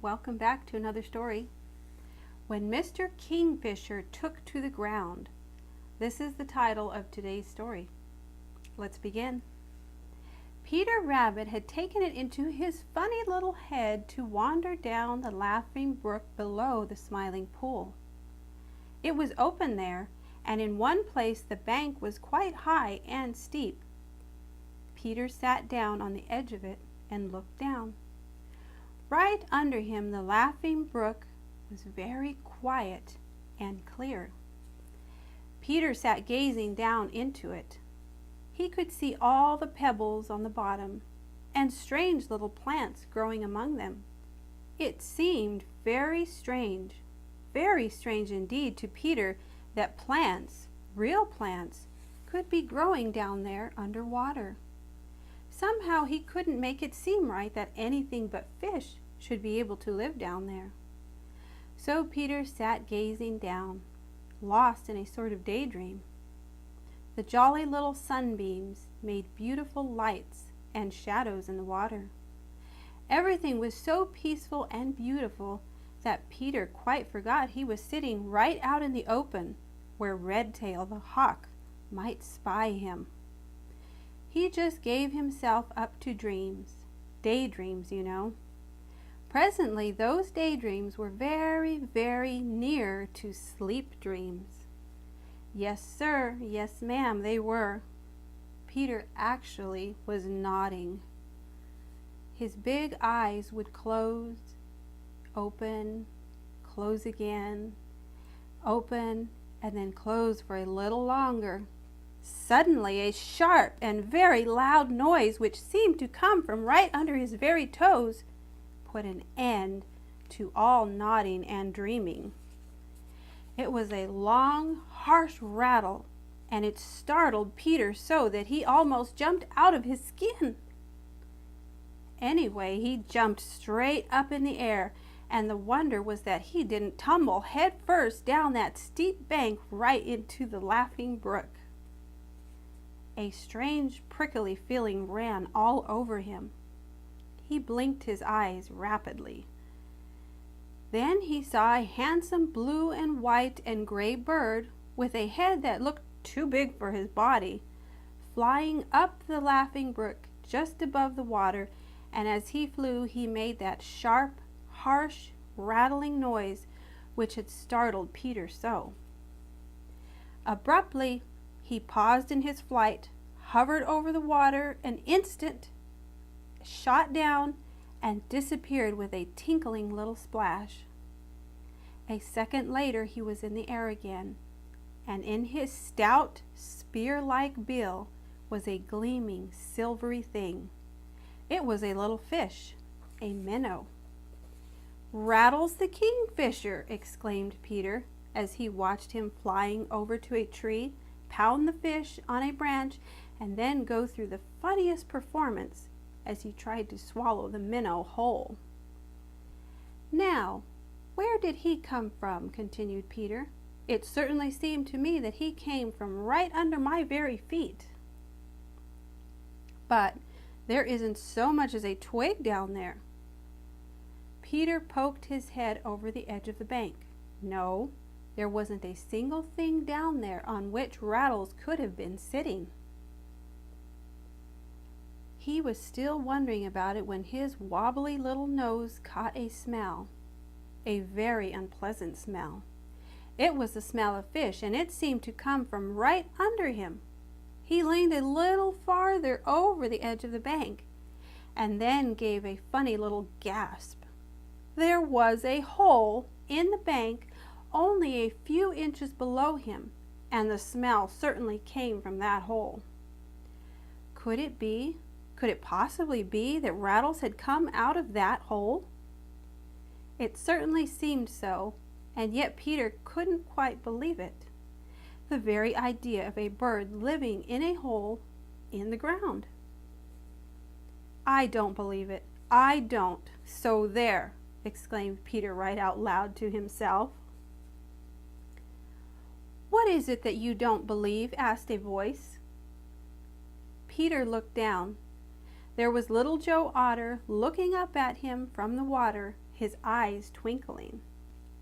welcome back to another story. When Mr. Kingfisher took to the ground. This is the title of today's story. Let's begin. Peter Rabbit had taken it into his funny little head to wander down the Laughing Brook below the Smiling Pool. It was open there, and in one place the bank was quite high and steep. Peter sat down on the edge of it and looked down. Right under him the Laughing Brook was very quiet and clear. Peter sat gazing down into it. He could see all the pebbles on the bottom and strange little plants growing among them. It seemed very strange indeed to Peter that plants, real plants, could be growing down there underwater. Somehow he couldn't make it seem right that anything but fish should be able to live down there. So Peter sat gazing down, lost in a sort of daydream. The jolly little sunbeams made beautiful lights and shadows in the water. Everything was so peaceful and beautiful that Peter quite forgot he was sitting right out in the open, where Redtail the hawk might spy him. He just gave himself up to dreams, daydreams, you know. Presently, those daydreams were very, very near to sleep dreams. Yes, sir, yes, ma'am, they were. Peter actually was nodding. His big eyes would close, open, close again, open, and then close for a little longer. Suddenly, a sharp and very loud noise, which seemed to come from right under his very toes, put an end to all nodding and dreaming. It was a long, harsh rattle, and it startled Peter so that he almost jumped out of his skin. Anyway, he jumped straight up in the air, and the wonder was that he didn't tumble head first down that steep bank right into the Laughing Brook. A strange prickly feeling ran all over him. He blinked his eyes rapidly. Then he saw a handsome blue and white and gray bird with a head that looked too big for his body, flying up the Laughing Brook just above the water, and as he flew he made that sharp, harsh, rattling noise which had startled Peter so. Abruptly, he paused in his flight, hovered over the water an instant, shot down, and disappeared with a tinkling little splash. A second later he was in the air again, and in his stout, spear-like bill was a gleaming, silvery thing. It was a little fish, a minnow. "Rattles the Kingfisher!" exclaimed Peter, as he watched him flying over to a tree, pound the fish on a branch, and then go through the funniest performance as he tried to swallow the minnow whole. "Now, where did he come from?" continued Peter. "It certainly seemed to me that he came from right under my very feet. But there isn't so much as a twig down there." Peter poked his head over the edge of the bank. No, there wasn't a single thing down there on which Rattles could have been sitting. He was still wondering about it when his wobbly little nose caught a smell, a very unpleasant smell. It was the smell of fish, and it seemed to come from right under him. He leaned a little farther over the edge of the bank, and then gave a funny little gasp. There was a hole in the bank only a few inches below him, and the smell certainly came from that hole. Could it possibly be that Rattles had come out of that hole? It certainly seemed so, and yet Peter couldn't quite believe it. The very idea of a bird living in a hole in the ground. "I don't believe it. I don't. So there!" exclaimed Peter right out loud to himself. "What is it that you don't believe?" asked a voice. Peter looked down. There was Little Joe Otter looking up at him from the water, his eyes twinkling.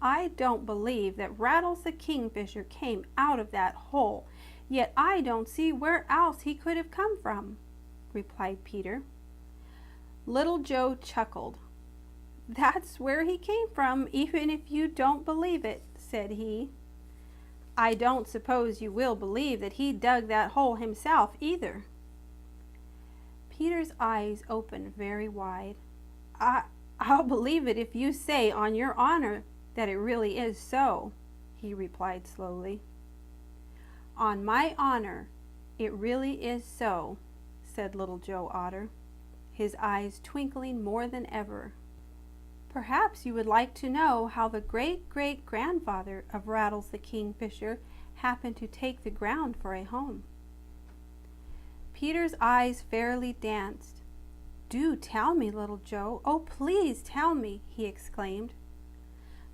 "I don't believe that Rattles the Kingfisher came out of that hole, yet I don't see where else he could have come from," replied Peter. Little Joe chuckled. "That's where he came from, even if you don't believe it," said he. "I don't suppose you will believe that he dug that hole himself either." Peter's eyes opened very wide. I'll believe it if you say on your honor that it really is so," he replied slowly. "On my honor, it really is so," said Little Joe Otter, his eyes twinkling more than ever. "Perhaps you would like to know how the great-great-grandfather of Rattles the Kingfisher happened to take the ground for a home." Peter's eyes fairly danced. "Do tell me, Little Joe. Oh, please tell me," he exclaimed.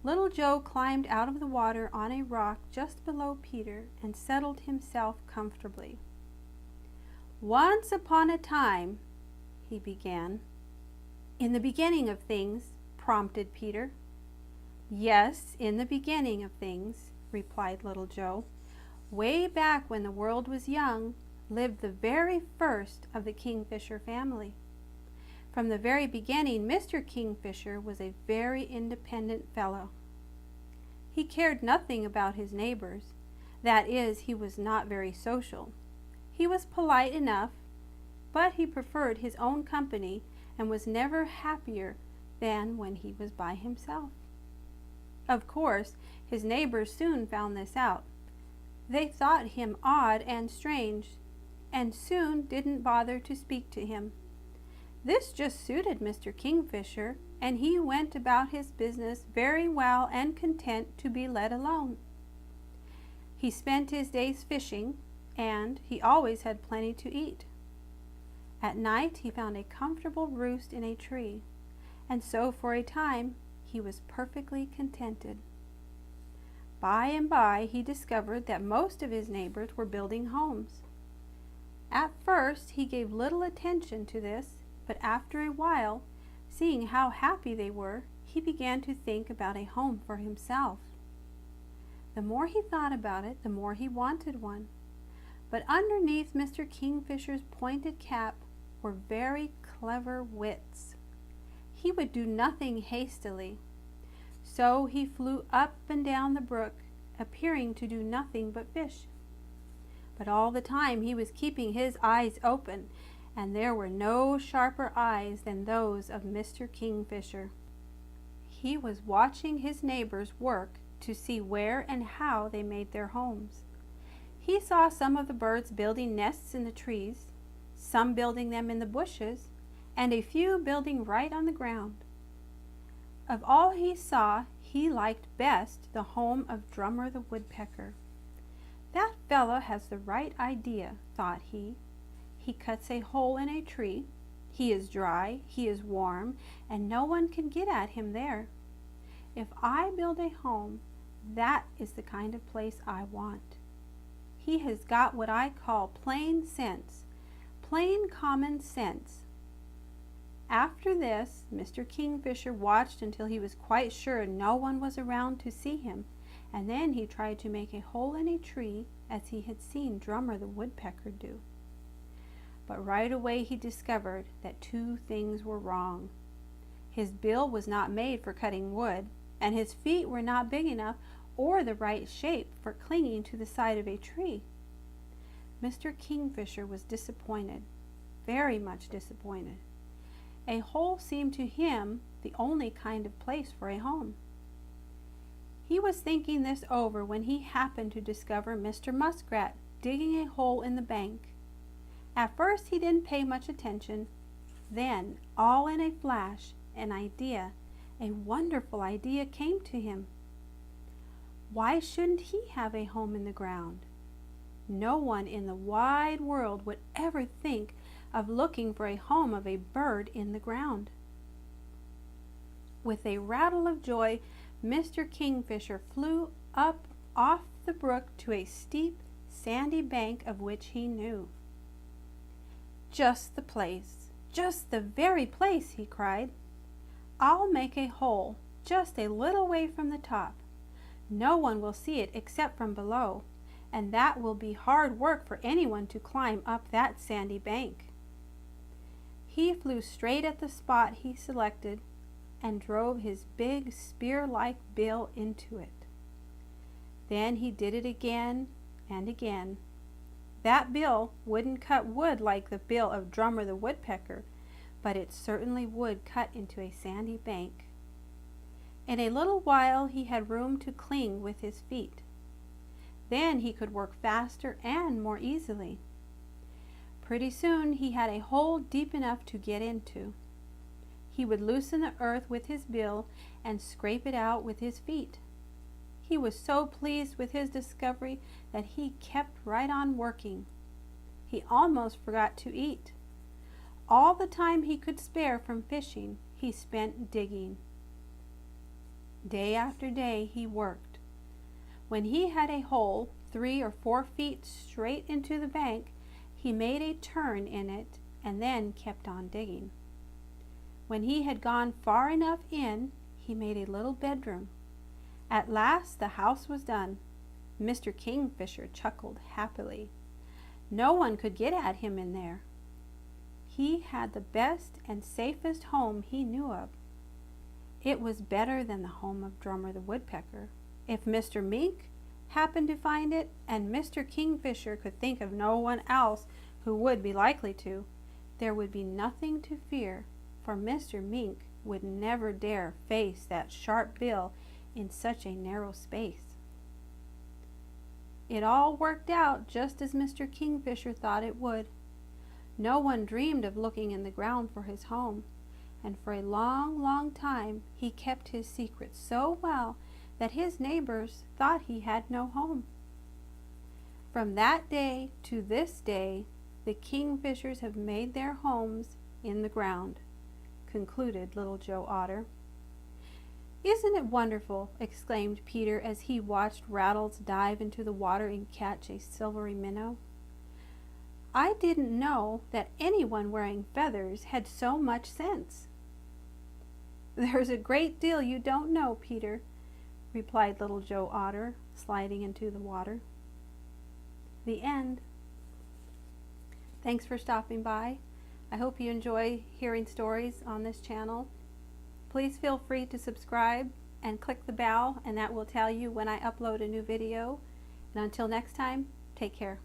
Little Joe climbed out of the water on a rock just below Peter and settled himself comfortably. "Once upon a time," he began. "In the beginning of things," prompted Peter. "Yes, in the beginning of things," replied Little Joe. "Way back when the world was young, lived the very first of the Kingfisher family. From the very beginning, Mr. Kingfisher was a very independent fellow. He cared nothing about his neighbors. That is, he was not very social. He was polite enough, but he preferred his own company and was never happier than when he was by himself. Of course, his neighbors soon found this out. They thought him odd and strange, and soon didn't bother to speak to him. This just suited Mr. Kingfisher, and he went about his business very well and content to be let alone. He spent his days fishing, and he always had plenty to eat. At night he found a comfortable roost in a tree, and so for a time he was perfectly contented. By and by he discovered that most of his neighbors were building homes. At first he gave little attention to this, but after a while, seeing how happy they were, he began to think about a home for himself. The more he thought about it, the more he wanted one. But underneath Mr. Kingfisher's pointed cap were very clever wits. He would do nothing hastily. So he flew up and down the brook, appearing to do nothing but fish. But all the time he was keeping his eyes open, and there were no sharper eyes than those of Mr. Kingfisher. He was watching his neighbors work to see where and how they made their homes. He saw some of the birds building nests in the trees, some building them in the bushes, and a few building right on the ground. Of all he saw, he liked best the home of Drummer the Woodpecker. "That fellow has the right idea," thought he. "He cuts a hole in a tree. He is dry, he is warm, and no one can get at him there. If I build a home, that is the kind of place I want. He has got what I call plain sense, plain common sense." After this, Mr. Kingfisher watched until he was quite sure no one was around to see him, and then he tried to make a hole in a tree as he had seen Drummer the Woodpecker do. But right away he discovered that two things were wrong. His bill was not made for cutting wood, and his feet were not big enough or the right shape for clinging to the side of a tree. Mr. Kingfisher was disappointed, very much disappointed. A hole seemed to him the only kind of place for a home. He was thinking this over when he happened to discover Mr. Muskrat digging a hole in the bank. At first he didn't pay much attention. Then, all in a flash, an idea, a wonderful idea, came to him. Why shouldn't he have a home in the ground? No one in the wide world would ever think of looking for a home of a bird in the ground. With a rattle of joy, Mr. Kingfisher flew up off the brook to a steep, sandy bank of which he knew. "Just the place, just the very place," he cried. I'll make a hole just a little way from the top. No one will see it except from below, and that will be hard work for anyone to climb up that sandy bank." He flew straight at the spot he selected and drove his big spear-like bill into it. Then he did it again and again. That bill wouldn't cut wood like the bill of Drummer the Woodpecker, but it certainly would cut into a sandy bank. In a little while he had room to cling with his feet. Then he could work faster and more easily. Pretty soon he had a hole deep enough to get into. He would loosen the earth with his bill and scrape it out with his feet. He was so pleased with his discovery that he kept right on working. He almost forgot to eat. All the time he could spare from fishing, he spent digging. Day after day he worked. When he had a hole 3 or 4 feet straight into the bank, he made a turn in it and then kept on digging. When he had gone far enough in, he made a little bedroom. At last the house was done. Mr. Kingfisher chuckled happily. No one could get at him in there. He had the best and safest home he knew of. It was better than the home of Drummer the Woodpecker. If Mr. Mink happened to find it, and Mr. Kingfisher could think of no one else who would be likely to, there would be nothing to fear, for Mr. Mink would never dare face that sharp bill in such a narrow space. It all worked out just as Mr. Kingfisher thought it would. No one dreamed of looking in the ground for his home, and for a long, long time he kept his secret so well that his neighbors thought he had no home. From that day to this day, the Kingfishers have made their homes in the ground, concluded Little Joe Otter. "Isn't it wonderful?" exclaimed Peter as he watched Rattles dive into the water and catch a silvery minnow. "I didn't know that anyone wearing feathers had so much sense." "There's a great deal you don't know, Peter," replied Little Joe Otter, sliding into the water. The end. Thanks for stopping by. I hope you enjoy hearing stories on this channel. Please feel free to subscribe and click the bell, and that will tell you when I upload a new video. And until next time, take care.